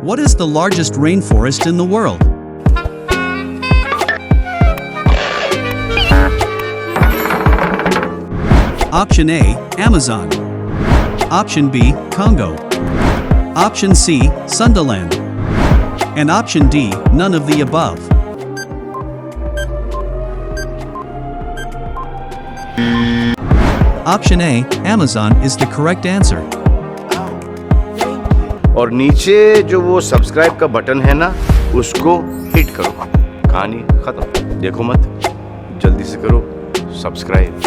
What is the largest rainforest in the world? Option A, Amazon. Option B, Congo. Option C, Sundaland. And option D, none of the above. Option A, Amazon is the correct answer. और नीचे जो वो subscribe का button है ना, उसको hit करो। कहानी खत्म। देखो मत, जल्दी से करो सब्सक्राइब।